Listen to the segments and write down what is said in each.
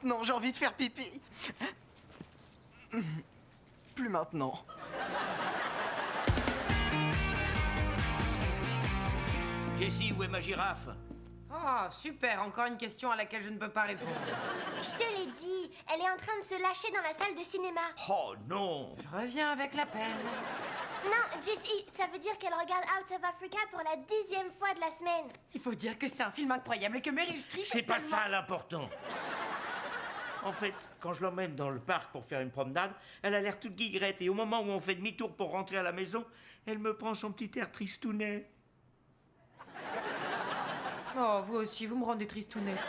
maintenant, j'ai envie de faire pipi. Plus maintenant. Jessie, où est ma girafe? Oh, super, encore une question à laquelle je ne peux pas répondre. Je te l'ai dit, elle est en train de se lâcher dans la salle de cinéma. Oh non! Je reviens avec la peine. Non, Jessie, ça veut dire qu'elle regarde Out of Africa pour la 10e fois de la semaine. Il faut dire que c'est un film incroyable et que Meryl Streep C'est est pas tellement- ça l'important. En fait, quand je l'emmène dans le parc pour faire une promenade, elle a l'air toute guigrette et au moment où on fait demi-tour pour rentrer à la maison, elle me prend son petit air tristounet. Oh, vous aussi, vous me rendez tristounette.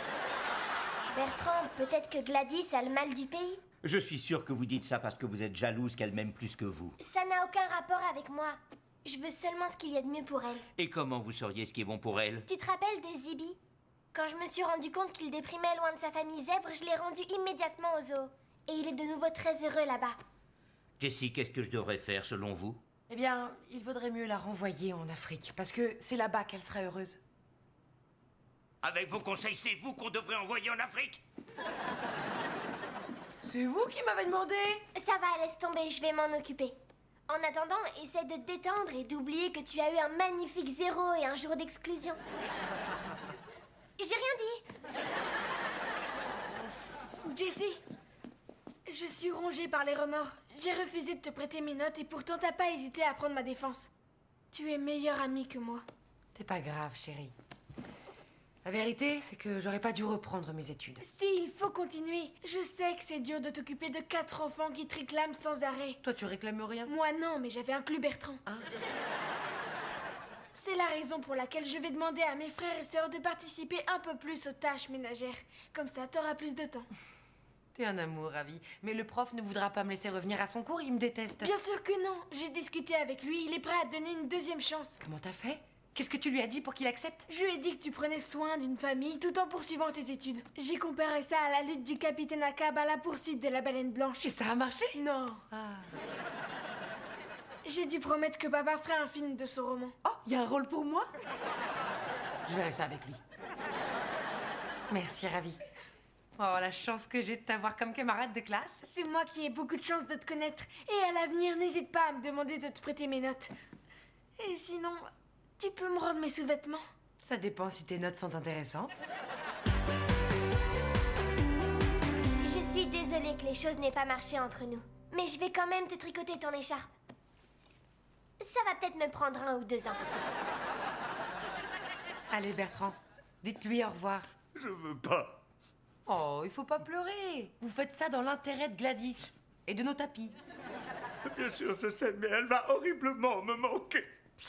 Bertrand, peut-être que Gladys a le mal du pays. Je suis sûr que vous dites ça parce que vous êtes jalouse qu'elle m'aime plus que vous. Ça n'a aucun rapport avec moi. Je veux seulement ce qu'il y a de mieux pour elle. Et comment vous sauriez ce qui est bon pour elle? Tu te rappelles de Zibi? Quand je me suis rendu compte qu'il déprimait loin de sa famille zèbre, je l'ai rendu immédiatement au zoo. Et il est de nouveau très heureux là-bas. Jessie, qu'est-ce que je devrais faire selon vous? Eh bien, il vaudrait mieux la renvoyer en Afrique, parce que c'est là-bas qu'elle sera heureuse. Avec vos conseils, c'est vous qu'on devrait envoyer en Afrique? C'est vous qui m'avez demandé? Ça va, laisse tomber, je vais m'en occuper. En attendant, essaie de te détendre et d'oublier que tu as eu un magnifique 0 et un jour d'exclusion. J'ai rien dit. Jessie, je suis rongée par les remords. J'ai refusé de te prêter mes notes et pourtant t'as pas hésité à prendre ma défense. Tu es meilleure amie que moi. C'est pas grave, chérie. La vérité, c'est que j'aurais pas dû reprendre mes études. Si, il faut continuer. Je sais que c'est dur de t'occuper de 4 enfants qui te réclament sans arrêt. Toi, tu réclames rien? Moi non, mais j'avais inclus Bertrand. Hein? C'est la raison pour laquelle je vais demander à mes frères et sœurs de participer un peu plus aux tâches ménagères. Comme ça, t'auras plus de temps. T'es un amour, Ravi. Mais le prof ne voudra pas me laisser revenir à son cours, il me déteste. Bien sûr que non. J'ai discuté avec lui, il est prêt à te donner une 2e chance. Comment t'as fait? Qu'est-ce que tu lui as dit pour qu'il accepte? Je lui ai dit que tu prenais soin d'une famille tout en poursuivant tes études. J'ai comparé ça à la lutte du capitaine Ahab à la poursuite de la baleine blanche. Et ça a marché? Non. Ah. J'ai dû promettre que papa ferait un film de ce roman. Oh, il y a un rôle pour moi? Je verrai ça avec lui. Merci, Ravi. Oh, la chance que j'ai de t'avoir comme camarade de classe. C'est moi qui ai beaucoup de chance de te connaître. Et à l'avenir, n'hésite pas à me demander de te prêter mes notes. Et sinon, tu peux me rendre mes sous-vêtements? Ça dépend si tes notes sont intéressantes. Je suis désolée que les choses n'aient pas marché entre nous. Mais je vais quand même te tricoter ton écharpe. Ça va peut-être me prendre 1 ou 2 ans. Allez, Bertrand, dites-lui au revoir. Je veux pas. Oh, il faut pas pleurer. Vous faites ça dans l'intérêt de Gladys et de nos tapis. Bien sûr, je sais, mais elle va horriblement me manquer.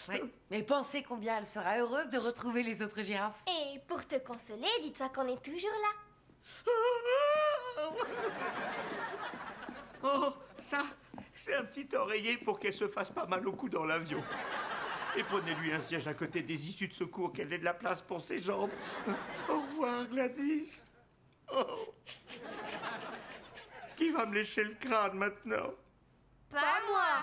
Oui, mais pensez combien elle sera heureuse de retrouver les autres girafes. Et pour te consoler, dis-toi qu'on est toujours là. Oh, ça, c'est un petit oreiller pour qu'elle se fasse pas mal au cou dans l'avion. Et prenez-lui un siège à côté des issues de secours, qu'elle ait de la place pour ses jambes. Au revoir, Gladys. Oh. Qui va me lécher le crâne maintenant? Pas moi.